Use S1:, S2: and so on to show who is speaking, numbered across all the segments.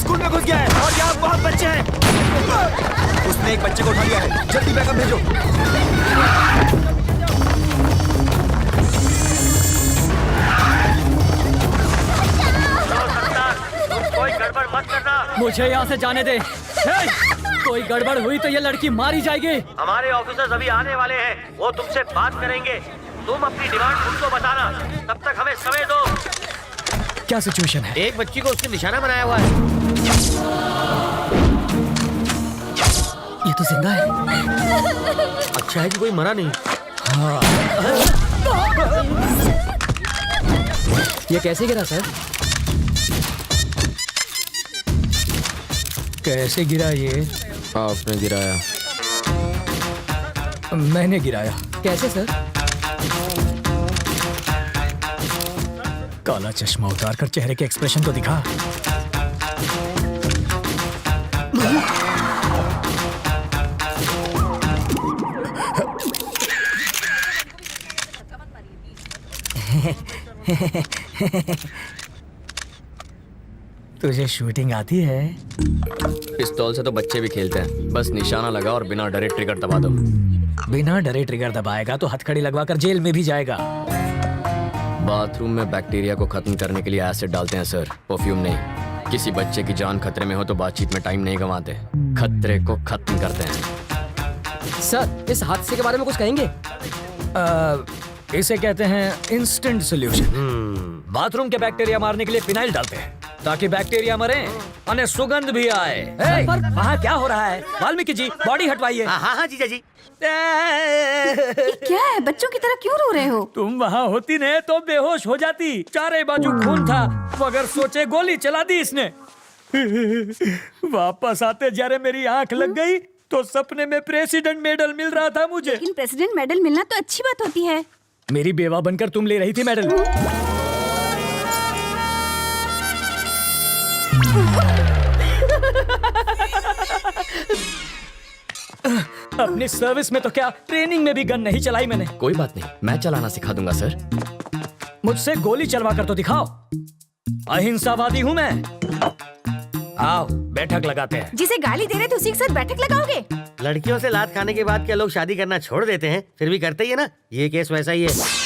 S1: School में घुस गया है और यहाँ बहुत बच्चे हैं। उसने एक बच्चे को उठा लिया है, जल्दी बैकअप भेजो।
S2: कोई गड़बड़ मत करना।
S3: मुझे यहाँ से जाने दे। कोई गड़बड़ हुई तो ये लड़की मारी जाएगी।
S2: हमारे ऑफिसर्स अभी आने वाले हैं, वो तुमसे बात करेंगे। तुम अपनी डिमांड उनको बताना, तब तक हमें समय दो।
S3: क्या सिचुएशन है?
S2: एक बच्ची को उसने निशाना बनाया हुआ है।
S3: ये तो जिंदा है।
S2: अच्छा है कि कोई मरा नहीं।
S3: हाँ। ये कैसे गिरा सर? कैसे गिरा ये?
S1: आपने गिराया।
S3: मैंने गिराया। कैसे सर? काला चश्मा उतार कर चेहरे के एक्सप्रेशन तो दिखा। तुझे शूटिंग आती है?
S1: पिस्तौल से तो बच्चे भी खेलते हैं, बस निशाना लगा और बिना डरे ट्रिगर दबा दो।
S3: बिना डरे ट्रिगर दबाएगा तो हथकड़ी लगवाकर जेल में भी जाएगा।
S1: बाथरूम में बैक्टीरिया को खत्म करने के लिए एसिड डालते हैं सर, परफ्यूम नहीं। किसी बच्चे की जान खतरे में हो तो बातचीत में टाइम नहीं गंवाते, खतरे को खत्म करते हैं।
S3: सर, इस हादसे के बारे में कुछ कहेंगे? इसे कहते हैं इंस्टेंट सॉल्यूशन। बाथरूम के बैक्टीरिया मारने के लिए फिनाइल डालते हैं ताकि बैक्टीरिया मरे और सुगंध भी आए। पर वहाँ क्या हो रहा है? वाल्मीकि जी, बॉडी हटवाइए।
S2: हाँ जीजा जी।
S4: क्या है? बच्चों की तरह क्यों रो रहे हो?
S3: तुम वहाँ होती न तो बेहोश हो जाती। चारे बाजू खून था, मगर सोचे गोली चला दी इसने। वापस आते जरा मेरी आंख लग गई तो सपने में प्रेसिडेंट मेडल मिल रहा था मुझे।
S4: लेकिन प्रेसिडेंट मेडल मिलना तो अच्छी बात होती है।
S3: मेरी बेवा बनकर तुम ले रही थी मेडल। अपनी सर्विस में तो क्या, ट्रेनिंग में भी गन नहीं चलाई मैंने।
S1: कोई बात नहीं, मैं चलाना सिखा दूंगा सर।
S3: मुझसे गोली चलवा कर तो दिखाओ। अहिंसावादी हूँ मैं। आओ बैठक लगाते हैं।
S4: जिसे गाली दे रहे थे उसी के साथ बैठक लगाओगे?
S2: लड़कियों से लात खाने के बाद क्या लोग शादी करना छोड़ देते हैं? फिर भी करते ही है ना। ये केस वैसा ही है।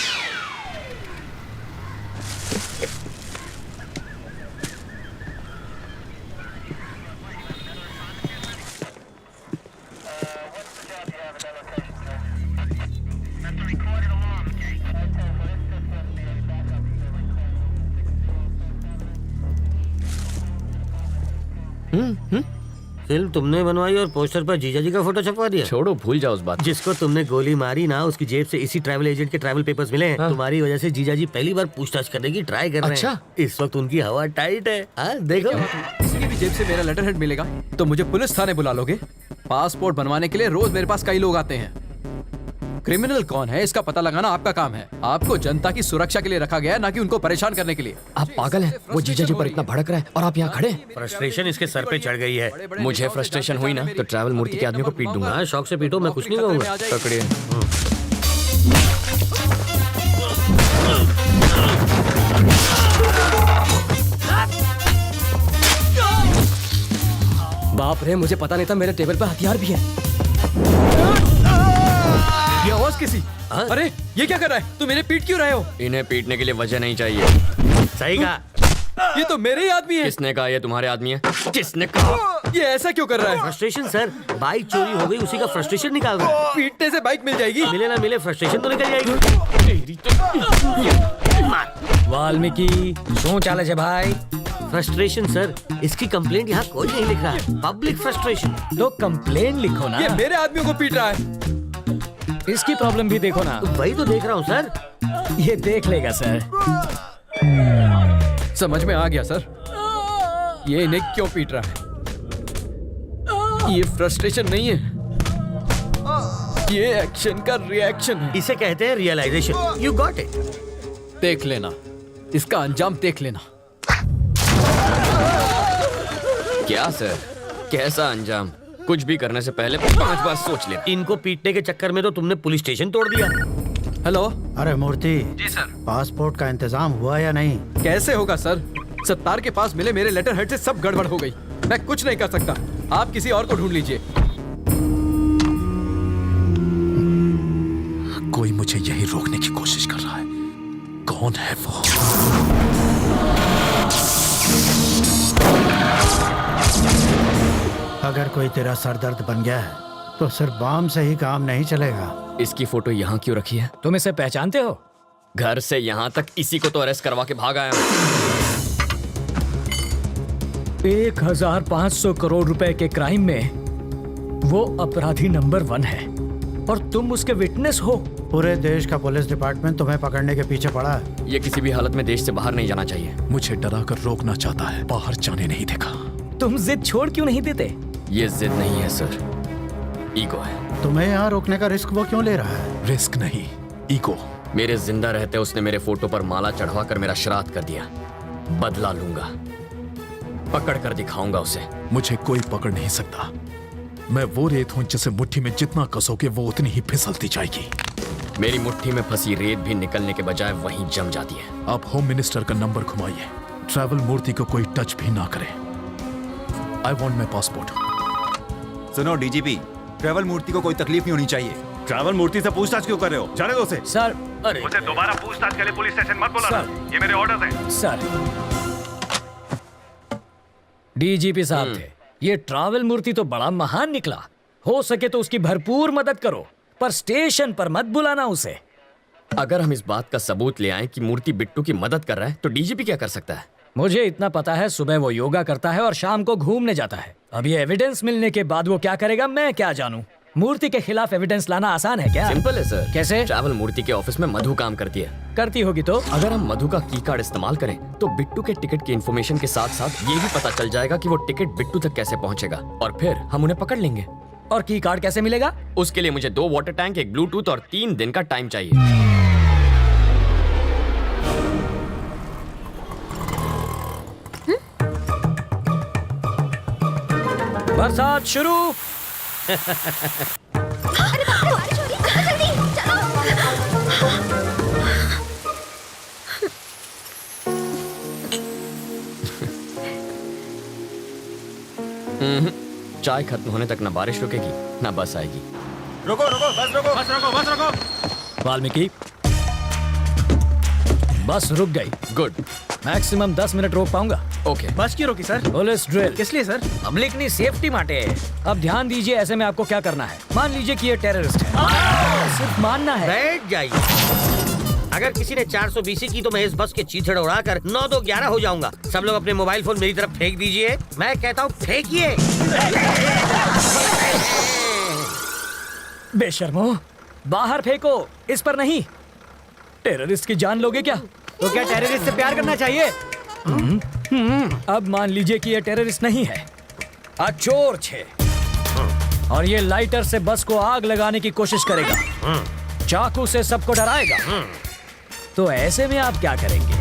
S2: फिल्म तुमने बनवाई और पोस्टर पर जीजा जी का फोटो छपवा दिया।
S1: छोड़ो, भूल जाओ उस बात।
S2: जिसको तुमने गोली मारी ना, उसकी जेब से इसी ट्रैवल एजेंट के ट्रैवल पेपर्स मिले हैं। तुम्हारी वजह से जीजा जी पहली बार पूछताछ करने की ट्राई कर रहे हैं। इस वक्त उनकी हवा टाइट है। देखो,
S5: किसी की भी जेब से मेरा लेटर हेड मिलेगा तो मुझे पुलिस थाने बुला लोगे? पासपोर्ट बनवाने के लिए रोज मेरे पास कई लोग आते हैं। क्रिमिनल कौन है इसका पता लगाना आपका काम है। आपको जनता की सुरक्षा के लिए रखा गया है, ना कि उनको परेशान करने के लिए।
S1: आप पागल हैं? वो जीजा जी पर इतना भड़क रहा है और आप यहाँ खड़े।
S2: फ्रस्ट्रेशन इसके सर पे चढ़ गई है।
S1: मुझे फ्रस्ट्रेशन हुई ना तो ट्रैवल मूर्ति के आदमी को पीट दूंगा।
S2: शौक से पीटो, मैं कुछ नहीं कहूँगा।
S1: पकड़िए।
S3: बाप रे, मुझे पता नहीं था मेरे टेबल पर हथियार भी है। ये आवाज किसी? अरे ये क्या कर रहा है? तुम मेरे पीट क्यों रहे हो?
S1: इन्हें पीटने के लिए वजह नहीं चाहिए।
S2: सही कहा।
S3: ये तो मेरे ही आदमी है।
S1: किसने कहा ये तुम्हारे आदमी है? किसने कहा?
S3: ये ऐसा क्यों कर रहा है?
S2: फ्रस्ट्रेशन सर, बाइक चोरी हो गई, उसी का फ्रस्ट्रेशन निकाल रहा है।
S3: पीटने से बाइक मिल जाएगी?
S2: मिले ना मिले, फ्रस्ट्रेशन तो निकल जाएगी।
S3: वाल्मीकि शो चाले छे भाई?
S2: फ्रस्ट्रेशन सर, इसकी कंप्लेंट यहाँ कोई नहीं लिख रहा है। Public frustration.
S3: तो कंप्लेन लिखो ना।
S5: ये मेरे आदमियों को पीट रहा है।
S3: इसकी प्रॉब्लम भी देखो ना।
S2: तो वही तो देख रहा हूँ सर।
S3: ये देख लेगा सर।
S5: समझ में आ गया सर, ये इन्हें क्यों पीट रहा है। ये फ्रस्ट्रेशन नहीं है, ये एक्शन का रिएक्शन है।
S2: इसे कहते हैं रियलाइजेशन। You got it.
S5: देख लेना, इसका अंजाम देख लेना।
S1: क्या सर, कैसा अंजाम? कुछ भी करने से पहले 5 बार सोच ले।
S2: इनको पीटने के चक्कर में तो तुमने पुलिस स्टेशन तोड़ दिया।
S5: हेलो।
S6: अरे मूर्ति
S5: जी सर।
S6: पासपोर्ट का इंतजाम हुआ या नहीं?
S5: कैसे होगा सर, सत्तार के पास मिले मेरे लेटर हेड से सब गड़बड़ हो गई। मैं कुछ नहीं कर सकता। आप किसी और को ढूंढ लीजिए।
S6: कोई मुझे यही रोकने की कोशिश कर रहा है। कौन है वो?
S7: अगर कोई तेरा सरदर्द बन गया है तो सिर्फ बाम से ही काम नहीं चलेगा।
S1: इसकी फोटो यहाँ क्यों रखी है?
S3: तुम इसे पहचानते हो?
S1: घर से यहाँ तक इसी को तो अरेस्ट करवा के भाग आया हूँ।
S3: 1500 करोड़ रुपए के क्राइम में वो अपराधी नंबर 1 है और तुम उसके विटनेस हो।
S7: पूरे देश का पुलिस डिपार्टमेंट तुम्हें पकड़ने के पीछे पड़ा है।
S1: ये किसी भी हालत में देश से बाहर नहीं जाना चाहिए।
S6: मुझे डरा कर रोकना चाहता है, बाहर जाने नहीं देगा।
S3: तुम जिद छोड़ क्यों नहीं देते?
S1: ये जिद नहीं है सर, ईगो है।
S7: तुम्हें यहाँ रोकने का रिस्क वो क्यों ले रहा है?
S6: रिस्क नहीं, ईगो।
S1: मेरे जिंदा रहते उसने मेरे फोटो पर माला चढ़वा कर मेरा श्राद्ध कर दिया। बदला लूंगा, पकड़ कर दिखाऊंगा उसे।
S6: मुझे कोई पकड़ नहीं सकता। मैं वो रेत हूं जिसे मुट्ठी में जितना कसोगे वो उतनी ही फिसलती जाएगी।
S1: मेरी मुट्ठी में फंसी रेत भी निकलने के बजाय वहीं जम जाती है।
S6: आप होम मिनिस्टर का नंबर घुमाइए। ट्रैवल मूर्ति को कोई टच भी ना करे। I want my passport.
S8: सुनो डीजीपी, ट्रैवल मूर्ति को कोई तकलीफ नहीं होनी चाहिए।
S9: ट्रैवल मूर्ति से पूछताछ क्यों कर रहे हो? जाने दो उसे।
S3: सर,
S2: अरे
S9: मुझे दोबारा पूछताछ के लिए पुलिस स्टेशन मत बुलाना। ये मेरे ऑर्डर्स हैं।
S3: सर, डीजीपी साहब थे। ये ट्रैवल मूर्ति तो बड़ा महान निकला। हो सके तो उसकी भरपूर मदद करो, पर स्टेशन पर मत बुलाना उसे।
S1: अगर हम इस बात का सबूत ले आए कि मूर्ति बिट्टू की मदद कर रहा है तो डीजीपी क्या कर सकता है?
S3: मुझे इतना पता है, सुबह वो योगा करता है और शाम को घूमने जाता है। अब ये एविडेंस मिलने के बाद वो क्या करेगा मैं क्या जानूं? मूर्ति के खिलाफ एविडेंस लाना आसान है क्या?
S1: सिंपल है सर।
S3: कैसे?
S1: ट्रैवल मूर्ति के ऑफिस में मधु काम करती है।
S3: करती होगी तो?
S1: अगर हम मधु का की कार्ड इस्तेमाल करें तो बिट्टू के टिकट की इन्फॉर्मेशन के साथ साथ ये भी पता चल जाएगा कि वो टिकट बिट्टू तक कैसे पहुंचेगा और फिर हम उन्हें पकड़ लेंगे।
S3: और की कार्ड कैसे मिलेगा?
S1: उसके लिए मुझे 2 वाटर टैंक, एक ब्लूटूथ और 3 दिन का टाइम चाहिए।
S3: बरसात शुरू।
S1: चाय खत्म होने तक ना बारिश रुकेगी ना बस आएगी।
S9: रुको रुको, बस रुको, बस रुको, बस रुको।
S3: वाल्मीकि, बस रुक गई।
S1: गुड।
S3: मैक्सिमम 10 मिनट रोक पाऊंगा।
S1: ओके।
S3: बस क्यों रोकी सर? Police drill. किस लिए सर? पब्लिक की सेफ्टी माटे। अब ध्यान दीजिए, ऐसे में आपको क्या करना है। मान लीजिए कि ये टेररिस्ट है, सिर्फ मानना है।
S2: बैठ जाइए। अगर किसी ने 420 की तो मैं इस बस के चीथड़े उड़ाकर 9-2-11 हो जाऊंगा। सब लोग अपने मोबाइल फोन मेरी तरफ फेंक दीजिए। मैं कहता हूँ फेंकिए।
S3: बेशर्मो, बाहर फेंको, इस पर नहीं। टेररिस्ट की जान लोगे क्या?
S2: तो क्या टेररिस्ट से प्यार करना चाहिए?
S3: अब मान लीजिए कि ये टेररिस्ट नहीं है, चोर छे, और ये लाइटर से बस को आग लगाने की कोशिश करेगा, चाकू से सबको डराएगा। तो ऐसे में आप क्या करेंगे?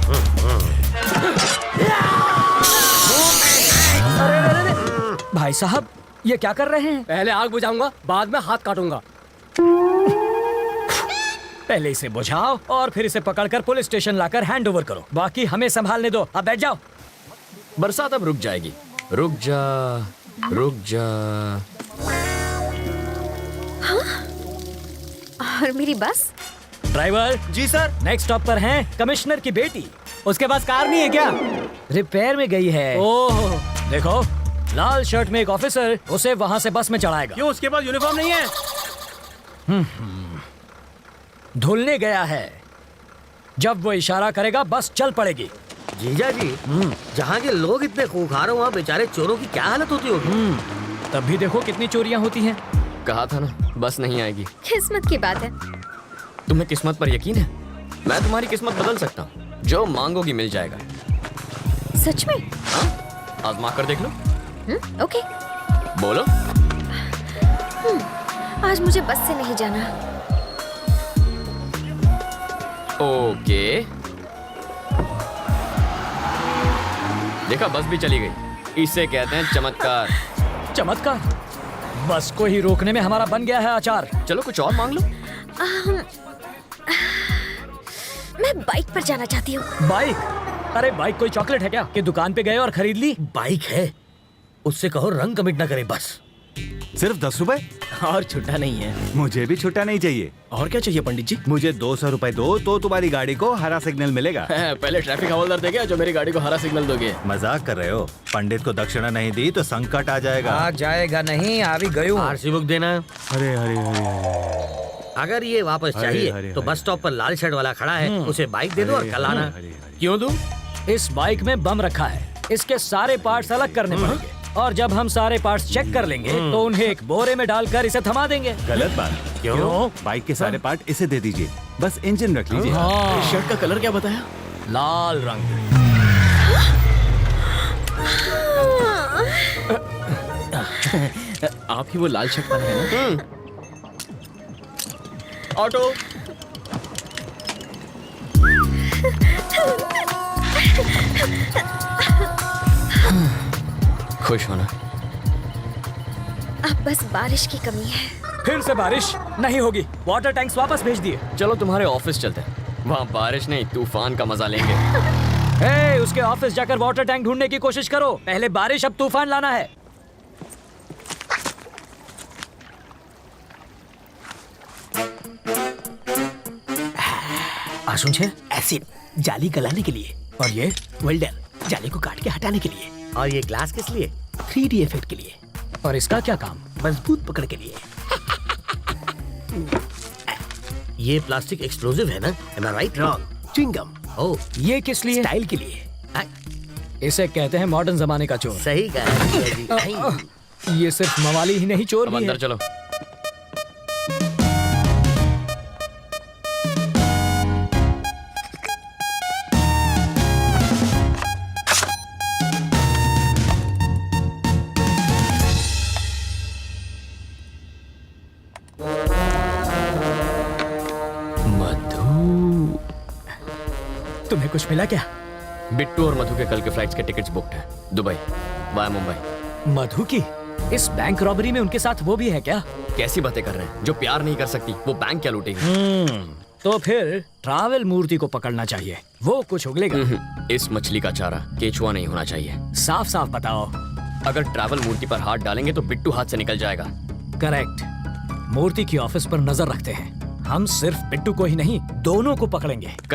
S3: अरे, भाई साहब ये क्या कर रहे हैं?
S10: पहले आग बुझाऊंगा, बाद में हाथ काटूंगा।
S3: पहले इसे बुझाओ और फिर इसे पकड़कर पुलिस स्टेशन लाकर हैंड ओवर करो। बाकी हमें संभालने दो। अब बैठ जाओ।
S1: बरसात अब रुक जाएगी। रुक जा, रुक जा।
S4: और मेरी बस?
S3: ड्राइवर
S8: जी सर।
S3: नेक्स्ट स्टॉप पर हैं कमिश्नर की बेटी। उसके पास कार नहीं है क्या? रिपेयर में गई है। ओह, देखो लाल शर्ट में एक ऑफिसर उसे वहां से बस में चढ़ाएगा।
S10: क्यों, उसके पास यूनिफॉर्म नहीं है?
S3: धुलने गया है। जब वो इशारा करेगा बस चल पड़ेगी।
S2: जीजा जी, जहाँ के लोग इतने खूंखार हो वहाँ बेचारे चोरों की क्या हालत होती होगी?
S3: तब भी देखो कितनी चोरियां होती हैं।
S1: कहा था ना बस नहीं आएगी।
S4: किस्मत की बात है।
S1: तुम्हें किस्मत पर यकीन है? मैं तुम्हारी किस्मत बदल सकता हूँ। जो मांगोगी मिल जाएगा।
S4: सच में?
S1: हाँ? आजमा कर देख लो।
S4: ओके।
S1: बोलो।
S4: आज मुझे बस से नहीं जाना।
S1: ओके। देखा, बस भी चली गई। इसे कहते हैं चमत्कार।
S3: चमत्कार? बस को ही रोकने में हमारा बन गया है अचार।
S1: चलो कुछ और मांग लो।
S4: मैं बाइक पर जाना चाहती हूँ।
S3: बाइक? अरे बाइक कोई चॉकलेट है क्या कि दुकान पे गए और खरीद ली?
S2: बाइक है उससे कहो रंग कमिट ना करे बस।
S8: सिर्फ 10 रुपए?
S10: और छुट्टा नहीं है।
S8: मुझे भी छुट्टा नहीं चाहिए।
S10: और क्या चाहिए पंडित जी?
S8: मुझे 200 रुपए दो तो तुम्हारी गाड़ी को हरा सिग्नल मिलेगा।
S10: पहले ट्रैफिक हवलदार देगा जो मेरी गाड़ी को हरा सिग्नल दोगे।
S8: मजाक कर रहे हो? पंडित को दक्षिणा नहीं दी तो संकट आ जाएगा।
S3: आ जाएगा नहीं, आ भी गयो।
S2: आरसी बुक देना।
S8: अरे अरे अरे
S2: अगर ये वापस चाहिए
S8: हरे,
S2: तो
S8: हरे।
S2: बस स्टॉप पर लाल शर्ट वाला खड़ा है, उसे बाइक दे दो और कल आना।
S3: क्यों दूं? इस बाइक में बम रखा है, इसके सारे पार्ट्स अलग करने पड़ेंगे और जब हम सारे पार्ट्स चेक कर लेंगे तो उन्हें एक बोरे में डालकर इसे थमा देंगे।
S8: गलत बात।
S2: क्यों?
S8: बाइक के सारे पार्ट इसे दे दीजिए, बस इंजन रख लीजिए।
S10: शर्ट का कलर क्या बताया?
S3: लाल रंग।
S10: आप ही वो लाल शर्ट पहने हैं ना? ऑटो।
S1: खुश होना।
S4: अब बस बारिश की कमी है।
S3: फिर से बारिश नहीं होगी, वाटर टैंक्स वापस भेज दिए।
S1: चलो तुम्हारे ऑफिस चलते हैं, वहाँ बारिश नहीं तूफान का मजा लेंगे।
S3: हे, उसके ऑफिस जाकर वाटर टैंक ढूंढने की कोशिश करो। पहले बारिश अब तूफान लाना है।
S2: आशुन छे एसिड जाली गलाने के लिए,
S3: और ये
S2: वेल्डर जाली को काट के हटाने के लिए, और ये ग्लास किस लिए? 3D इफेक्ट के लिए,
S3: और इसका क्या काम?
S2: मजबूत पकड़ के लिए। ये प्लास्टिक एक्सप्लोसिव है ना? Am I right? Wrong. Chewing gum. Oh,
S3: ये किस लिए?
S2: स्टाइल के लिए।
S3: इसे कहते हैं मॉडर्न जमाने का चोर।
S2: सही कहा।
S3: ये सिर्फ मवाली ही नहीं, चोर
S1: अब
S3: भी
S1: अंदर
S3: है।
S1: चलो। मधु,
S3: तुम्हें कुछ मिला क्या?
S1: बिट्टू और मधु के कल के फ्लाइट्स के टिकट्स बुकड हैं, दुबई वाया मुंबई।
S3: मधु की इस बैंक रॉबरी में उनके साथ वो भी है क्या?
S1: कैसी बातें कर रहे हैं? जो प्यार नहीं कर सकती वो बैंक क्या लूटेगी?
S3: तो फिर ट्रैवल मूर्ति को पकड़ना चाहिए, वो कुछ उगलेगा।
S1: इस मछली का चारा केचुआ नहीं होना चाहिए।
S3: साफ साफ बताओ।
S1: अगर ट्रैवल मूर्ति पर हाथ डालेंगे तो बिट्टू हाथ से निकल जाएगा।
S3: करेक्ट। मूर्ति की ऑफिस पर नजर रखते हैं। हम सिर्फ बिट्टू को ही नहीं, दोनों को पकड़ेंगे।
S1: करेक्ट।